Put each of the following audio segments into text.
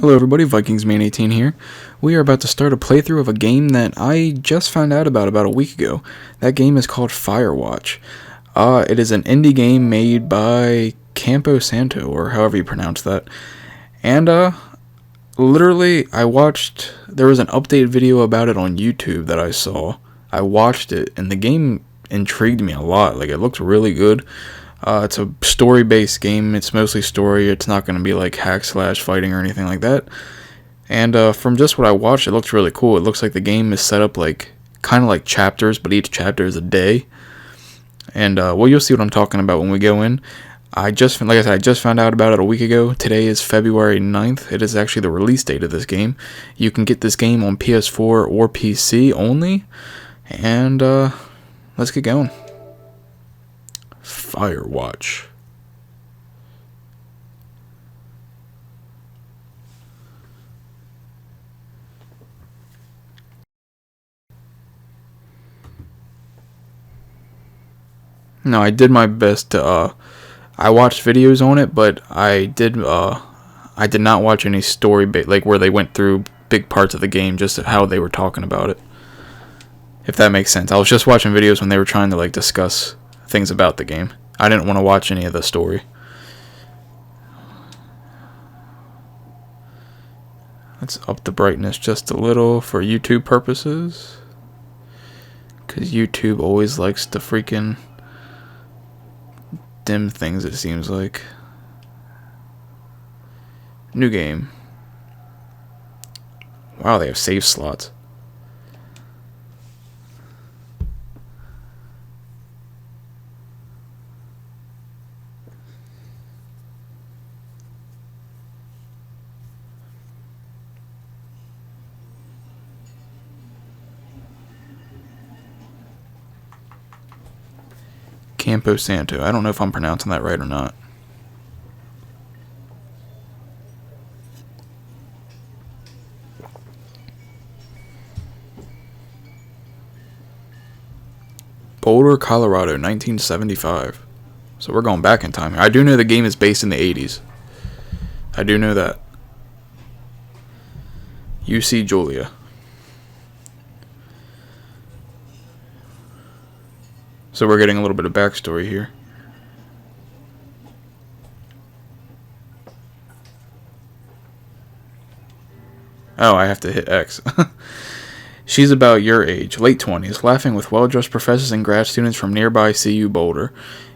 Hello everybody, VikingsMan18 here. We are about to start a playthrough of a game that I just found out about a week ago. That game is called Firewatch. It is an indie game made by Campo Santo, or however you pronounce that. And literally, there was an update video about it on YouTube that I saw. I watched it, and the game intrigued me a lot. Like, it looked really good. It's a story-based game. It's mostly story. It's not going to be like hack/fighting or anything like that. And from just what I watched, it looks really cool. It looks like the game is set up like kind of like chapters, but each chapter is a day. And well, you'll see what I'm talking about when we go in. I just found out about it a week ago. Today is February 9th. It is actually the release date of this game. You can get this game on PS4 or PC only. And let's get going. Firewatch. No, I did my best to I watched videos on it, but I did not watch any story like where they went through big parts of the game, just how they were talking about it. If that makes sense. I was just watching videos when they were trying to like discuss things about the game. I didn't want to watch any of the story. Let's up the brightness just a little for YouTube purposes, because YouTube always likes to freaking dim things, it seems like. New game. Wow, they have save slots. Campo Santo. I don't know if I'm pronouncing that right or not. Boulder, Colorado, 1975. So we're going back in time here. I do know the game is based in the 80s. I do know that. UC Julia. So we're getting a little bit of backstory here. Oh, I have to hit X. She's about your age, late 20s, laughing with well-dressed professors and grad students from nearby CU Boulder.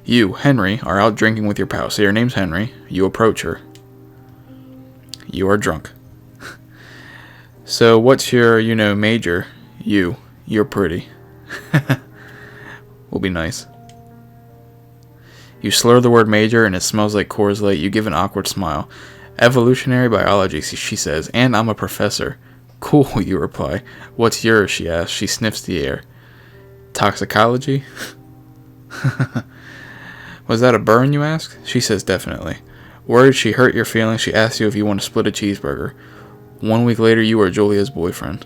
You, Henry, are out drinking with your pal. Say your name's Henry. You approach her. You are drunk. So what's your, major? You're pretty. Will be nice. You slur the word major and it smells like Coors Light. You give an awkward smile. Evolutionary biology, she says, and I'm a professor. Cool, you reply. What's yours, she asks. She sniffs the air. Toxicology? Was that a burn, you ask? She says definitely. Worried she hurt your feelings, she asks you if you want to split a cheeseburger. 1 week later, you are Julia's boyfriend.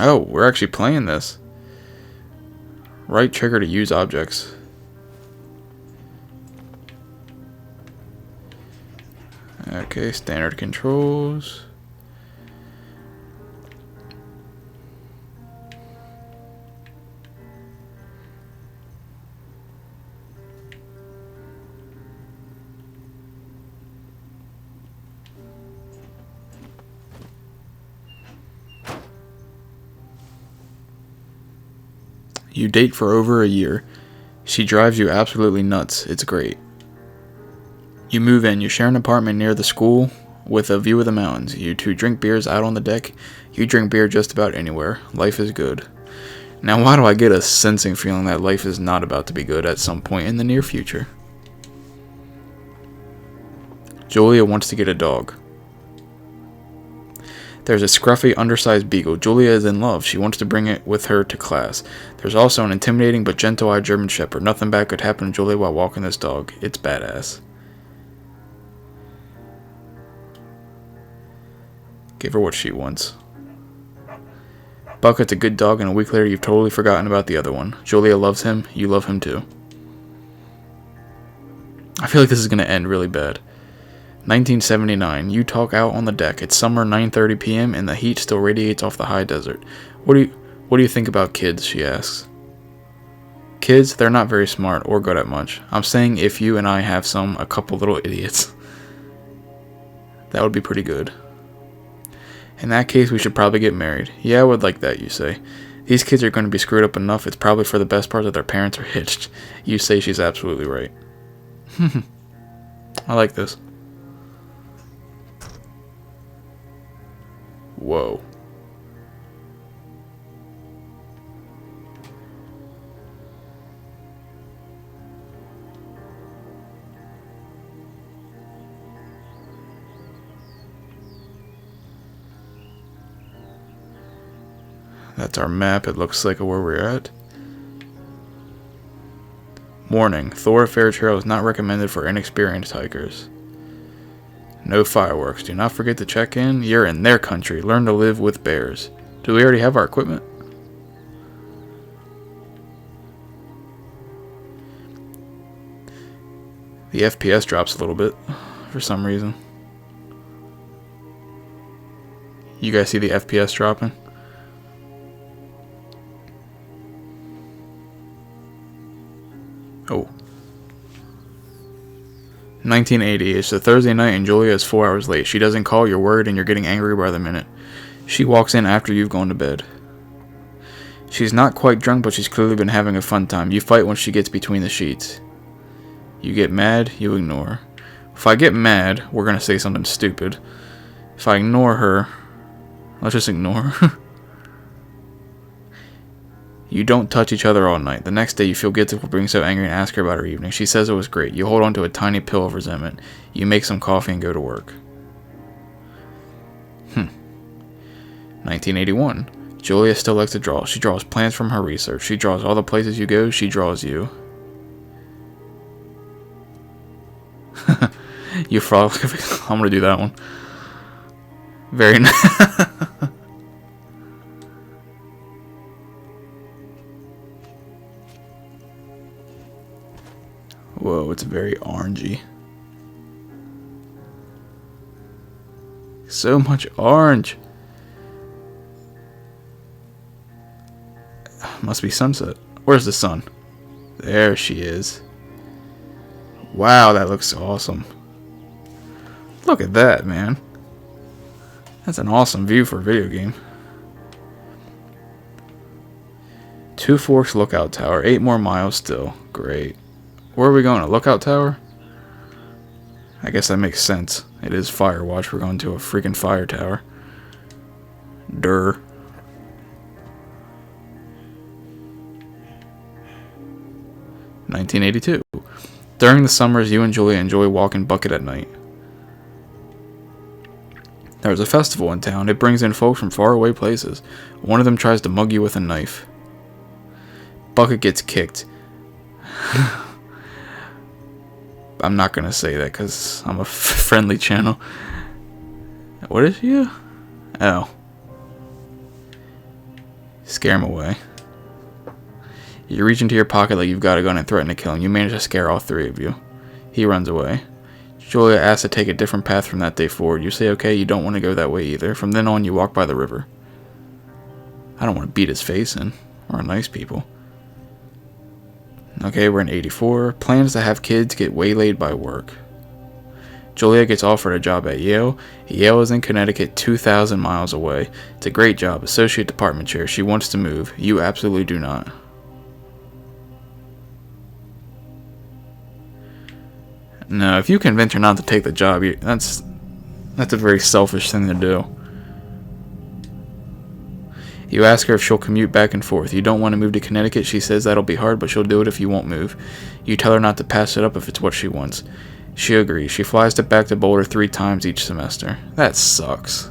Oh, we're actually playing this. Right trigger to use objects. Okay, standard controls. You date for over a year. She drives you absolutely nuts. It's great. You move in. You share an apartment near the school with a view of the mountains. You two drink beers out on the deck. You drink beer just about anywhere. Life is good. Now, why do I get a sensing feeling that life is not about to be good at some point in the near future? Julia wants to get a dog. There's a scruffy, undersized beagle. Julia is in love. She wants to bring it with her to class. There's also an intimidating but gentle-eyed German Shepherd. Nothing bad could happen to Julia while walking this dog. It's badass. Give her what she wants. Bucket's a good dog, and a week later you've totally forgotten about the other one. Julia loves him. You love him too. I feel like this is going to end really bad. 1979. You talk out on the deck. It's summer, 9:30 p.m., and the heat still radiates off the high desert. What do you think about kids, she asks. Kids, they're not very smart or good at much. I'm saying if you and I have a couple little idiots. That would be pretty good. In that case, we should probably get married. Yeah, I would like that, you say. These kids are going to be screwed up enough. It's probably for the best part that their parents are hitched. You say she's absolutely right. I like this. Whoa. That's our map, it looks like, of where we're at. Warning, thoroughfare trail is not recommended for inexperienced hikers. No fireworks. Do not forget to check in. You're in their country. Learn to live with bears. Do we already have our equipment? The FPS drops a little bit for some reason. You guys see the FPS dropping? Oh. 1980. It's a Thursday night and Julia is 4 hours late. She doesn't call, you're worried, and you're getting angry by the minute. She walks in after you've gone to bed. She's not quite drunk, but she's clearly been having a fun time. You fight when she gets between the sheets. You get mad, you ignore. If I get mad, we're going to say something stupid. If I ignore her, let's just ignore her. You don't touch each other all night. The next day you feel guilty for being so angry and ask her about her evening. She says it was great. You hold on to a tiny pill of resentment. You make some coffee and go to work. 1981. Julia still likes to draw. She draws plans from her research. She draws all the places you go. She draws you. You frolic. I'm going to do that one. Very nice. Whoa, it's very orangey. So much orange. Must be sunset. Where's the sun? There she is. Wow, that looks awesome. Look at that, man. That's an awesome view for a video game. Two Forks Lookout Tower. 8 more miles still. Great. Where are we going? A lookout tower? I guess that makes sense. It is Firewatch. We're going to a freaking fire tower. Durr. (1982). During the summers, you and Julia enjoy walking Bucket at night. There's a festival in town. It brings in folks from faraway places. One of them tries to mug you with a knife. Bucket gets kicked. I'm not going to say that because I'm a friendly channel. What is you? Oh. Scare him away. You reach into your pocket like you've got a gun and threaten to kill him. You manage to scare all 3 of you. He runs away. Julia asks to take a different path from that day forward. You say okay, you don't want to go that way either. From then on, you walk by the river. I don't want to beat his face in. We're nice people. Okay, we're in 84. Plans to have kids get waylaid by work. Julia gets offered a job at Yale. Yale is in Connecticut, 2,000 miles away. It's a great job, associate department chair. She wants to move. You absolutely do not. No, if you convince her not to take the job, that's a very selfish thing to do. You ask her if she'll commute back and forth. You don't want to move to Connecticut. She says that'll be hard, but she'll do it if you won't move. You tell her not to pass it up if it's what she wants. She agrees. She flies back to Boulder 3 times each semester. That sucks.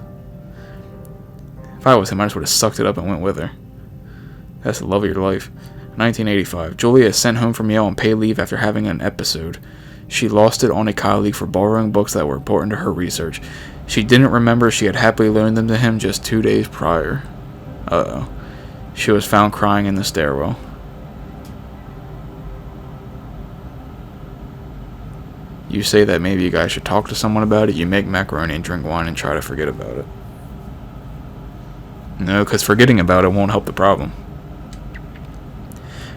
If I was him, I just would have sucked it up and went with her. That's the love of your life. 1985. Julia is sent home from Yale on paid leave after having an episode. She lost it on a colleague for borrowing books that were important to her research. She didn't remember she had happily loaned them to him just 2 days prior. Uh-oh. She was found crying in the stairwell. You say that maybe you guys should talk to someone about it. You make macaroni and drink wine and try to forget about it. No, because forgetting about it won't help the problem.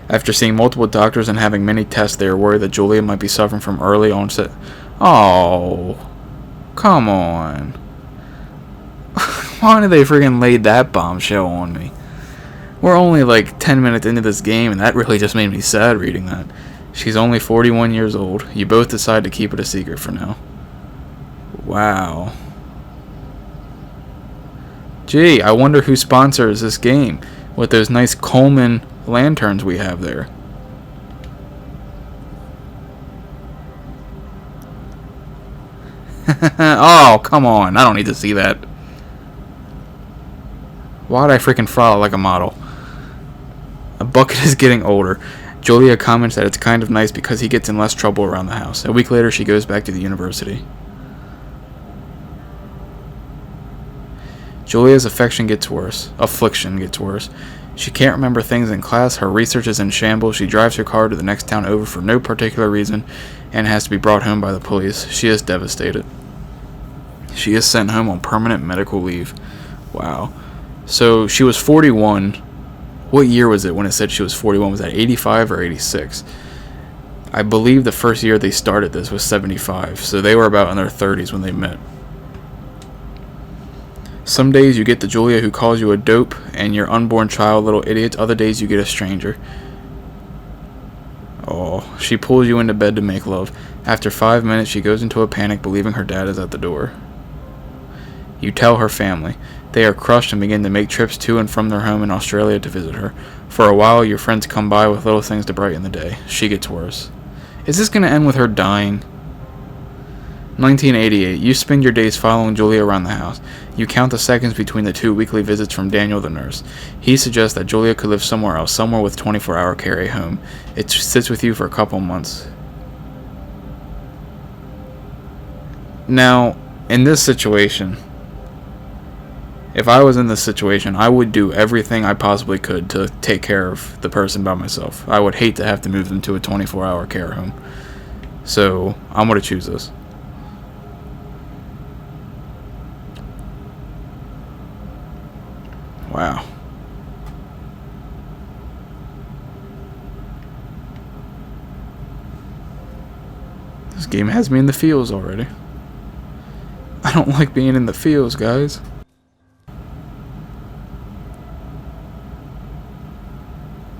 After seeing multiple doctors and having many tests, they are worried that Julia might be suffering from early onset. Oh, come on. Why did they friggin' lay that bombshell on me? We're only like 10 minutes into this game, and that really just made me sad reading that. She's only 41 years old. You both decide to keep it a secret for now. Wow. Gee, I wonder who sponsors this game with those nice Coleman lanterns we have there. Oh, come on. I don't need to see that. Why'd I freaking frolic like a model? A bucket is getting older. Julia comments that it's kind of nice because he gets in less trouble around the house. A week later, she goes back to the university. Julia's affliction gets worse. She can't remember things in class. Her research is in shambles. She drives her car to the next town over for no particular reason and has to be brought home by the police. She is devastated. She is sent home on permanent medical leave. Wow. So she was 41. What year was it when it said she was 41? Was that 85 or 86? I believe the first year they started this was 75. So they were about in their 30s when they met. Some days you get the Julia who calls you a dope and your unborn child little idiot. Other days you get a stranger. Oh, she pulls you into bed to make love. After 5 minutes, she goes into a panic, believing her dad is at the door. You tell her family. They are crushed and begin to make trips to and from their home in Australia to visit her. For a while, your friends come by with little things to brighten the day. She gets worse. Is this going to end with her dying? 1988. You spend your days following Julia around the house. You count the seconds between the 2 weekly visits from Daniel the nurse. He suggests that Julia could live somewhere else, somewhere with 24-hour care, a home. It sits with you for a couple months. Now, in this situation, if I was in this situation, I would do everything I possibly could to take care of the person by myself. I would hate to have to move them to a 24-hour care home. So, I'm going to choose this. Wow. This game has me in the feels already. I don't like being in the feels, guys.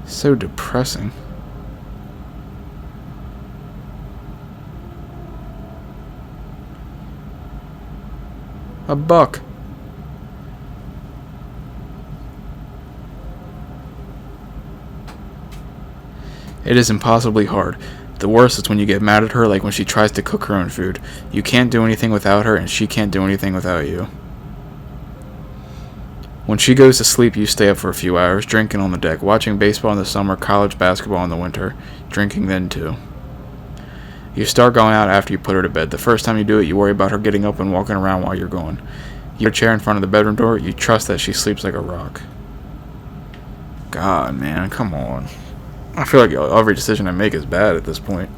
So depressing. A buck. It is impossibly hard. The worst is when you get mad at her, like when she tries to cook her own food. You can't do anything without her, and she can't do anything without you. When she goes to sleep, you stay up for a few hours, drinking on the deck, watching baseball in the summer, college basketball in the winter, drinking then too. You start going out after you put her to bed. The first time you do it, you worry about her getting up and walking around while you're gone. You put a chair in front of the bedroom door, you trust that she sleeps like a rock. God, man, come on. I feel like every decision I make is bad at this point.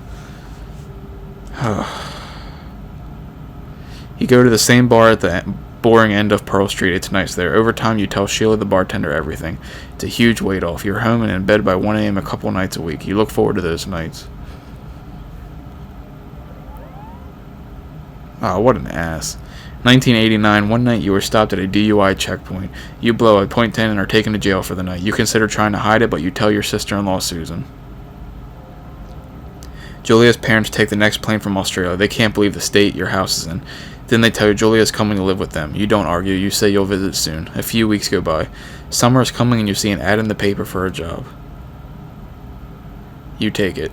You go to the same bar at the boring end of Pearl Street. It's nice there. Over time, you tell Sheila the bartender everything. It's a huge weight off. You're home and in bed by 1 a.m. a couple nights a week. You look forward to those nights. Oh, what an ass. 1989, one night you were stopped at a DUI checkpoint. You blow at .10 and are taken to jail for the night. You consider trying to hide it, but you tell your sister-in-law, Susan. Julia's parents take the next plane from Australia. They can't believe the state your house is in. Then they tell you Julia's coming to live with them. You don't argue. You say you'll visit soon. A few weeks go by. Summer is coming and you see an ad in the paper for a job. You take it.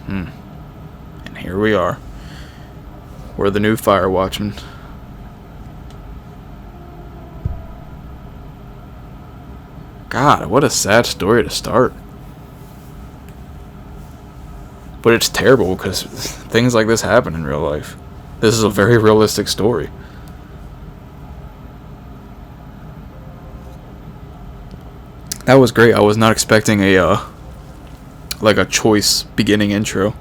And here we are. We're the new Firewatchmen. God, what a sad story to start. But it's terrible because things like this happen in real life. This is a very realistic story. That was great. I was not expecting a choice beginning intro.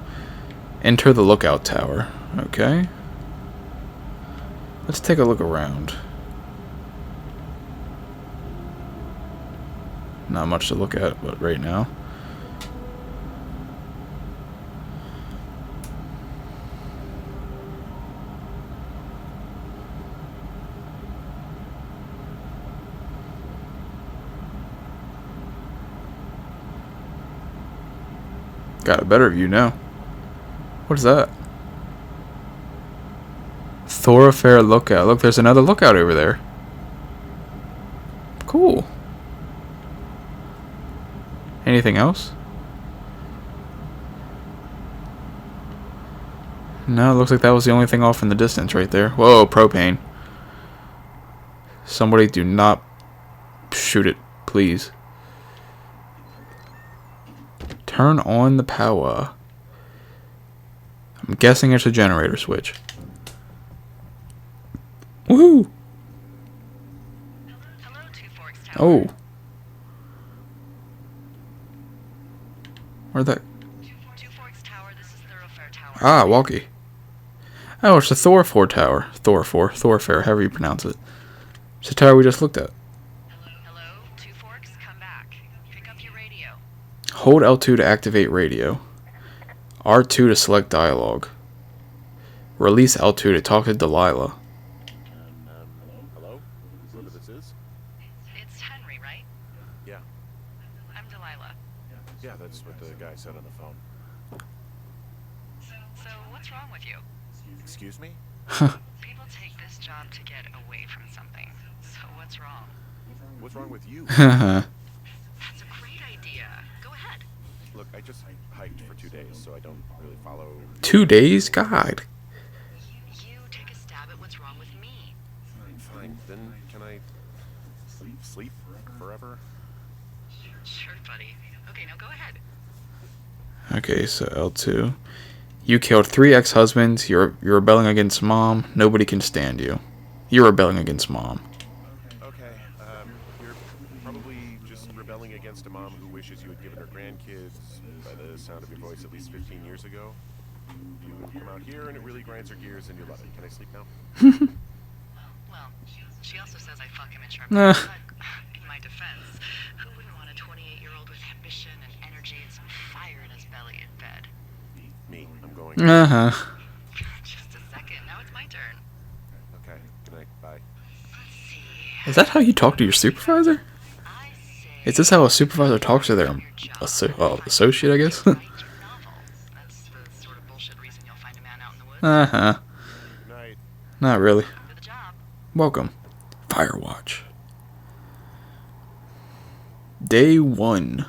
Enter the lookout tower. Okay. Let's take a look around. Not much to look at, but right now. Got a better view now. What is that? Thoroughfare lookout. Look, there's another lookout over there. Cool. Anything else? No, it looks like that was the only thing off in the distance right there. Whoa, propane. Somebody do not shoot it, please. Turn on the power. I'm guessing it's a generator switch. Woohoo! Oh. Where'd that? Ah, walkie. Oh, it's the Thoroughfare tower. Thoroughfare, however you pronounce it. It's the tower we just looked at. Hello, Two Forks, come back. Pick up your radio. Hold L2 to activate radio. R2 to select dialogue. Release L2 to talk to Delilah. Hello? Whoever this is? It's Henry, right? Yeah. I'm Delilah. Yeah, that's what the guy said on the phone. So what's wrong with you? Excuse me? People take this job to get away from something. So what's wrong? What's wrong with you? That's a great idea. Go ahead. Look, I just hiked for 2 days, so I don't really follow... 2 days? God. You take a stab at what's wrong with me. Fine, then can I sleep forever? Sure, buddy. Okay, now go ahead. Okay, so L2. You killed 3 ex-husbands. You're rebelling against mom. Nobody can stand you. You're rebelling against mom. Okay, you're probably just rebelling against a mom who wishes you had given her grandkids, by the sound of your voice, at least 15 years ago. You come out here and it really grinds her gears and you love it. Can I sleep now? Well, she also says I fuck him in sharp. Nah. In my defense, who wouldn't want a 28-year-old with ambition and energy and some fire in his belly in bed? Me. I'm going. Uh-huh. Just a second. Now it's my turn. Okay, good night. Bye. Let's see. Is that how you talk to your supervisor? I say Is this how a supervisor talks to their associate, I guess? write your novel. That's the sort of bullshit reason you'll find a man out in the woods. Uh-huh. Good night. Not really. For the job. Welcome. Firewatch. Day 1.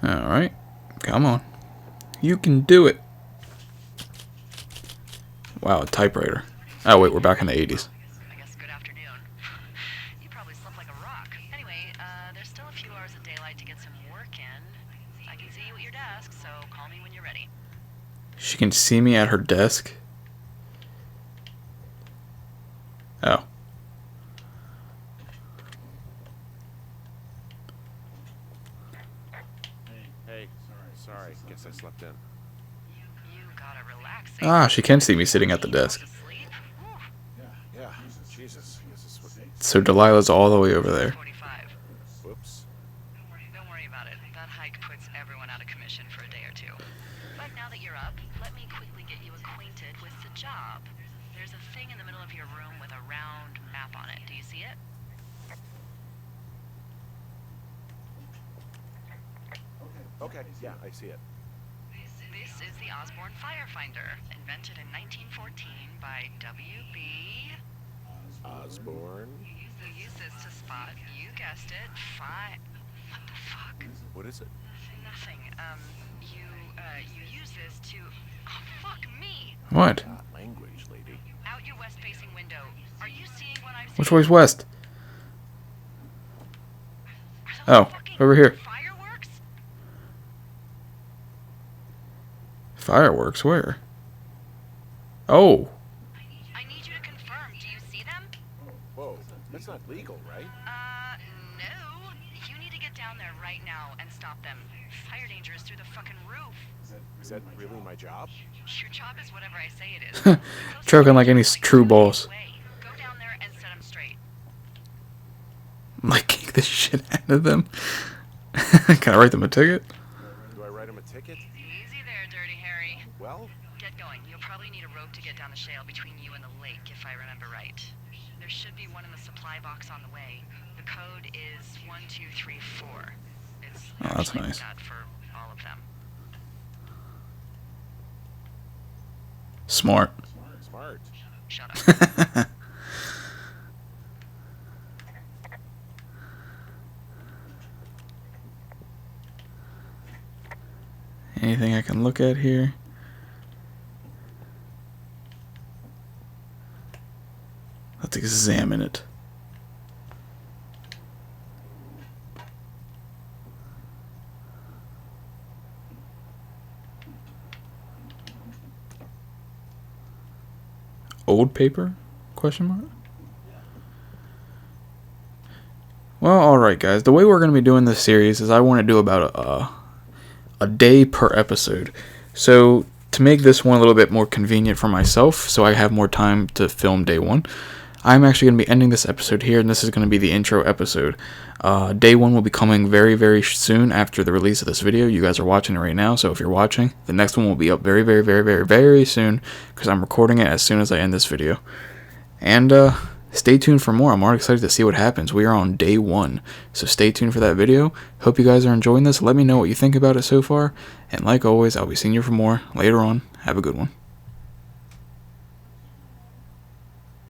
Alright. Come on. You can do it. Wow, a typewriter. Oh, wait, we're back in the 80s. I guess good afternoon. You probably slept like a rock. Anyway, there's still a few hours of daylight to get some work in. I can see you at your desk, so call me when you're ready. She can see me at her desk. Oh. Hey, sorry. Guess I slept in. You gotta relax. Ah, she can see me sitting at the desk. To sleep? Whew. Yeah, Jesus. Guess this was... So Delilah's all the way over there. 45. Whoops. Don't worry about it. That hike puts everyone out of commission for a day or two. But now that you're up, let me quickly get you acquainted with the job. There's a thing in the middle of your room with a round map on it. Do you see it? Okay, yeah, I see it. This is the Osborne Firefinder, invented in 1914 by W.B. Osborne? Who used this to spot, you guessed it, What the fuck? What is it? Nothing. You use this to... Oh, fuck me! What? Language, lady. Out your west-facing window. Are you seeing what I'm seeing? Which way's west? Are those Oh. fucking Over here. Fireworks? Fireworks? Where? Oh. I need you to confirm. Do you see them? Whoa, that's not legal, right? No. You need to get down there right now and stop them. Fire danger is through the fucking roof. Is that really my job? Your job is whatever I say it is. Choking like any true boss. Go down there and set them straight. Like, kick the shit out of them. Can I write them a ticket? Do I write him a ticket? Easy there, Dirty Harry. Well, Get going. You'll probably need a rope to get down the shale between you and the lake, if I remember right. There should be one in the supply box on the way. The code is 1234. It's Oh, that's actually nice. that for all of them. Smart. smart. Shut up. Anything I can look at here? Let's examine it. Old paper? Question mark? Well, alright guys, the way we're going to be doing this series is I want to do about a day per episode. So to make this one a little bit more convenient for myself, so I have more time to film day one, I'm actually going to be ending this episode here, and this is going to be the intro episode. Day one will be coming very, very soon after the release of this video. You guys are watching it right now, so if you're watching, the next one will be up very, very, very, very, very soon, because I'm recording it as soon as I end this video. And stay tuned for more. I'm already excited to see what happens. We are on day one, so stay tuned for that video. Hope you guys are enjoying this. Let me know what you think about it so far, and like always, I'll be seeing you for more later on. Have a good one.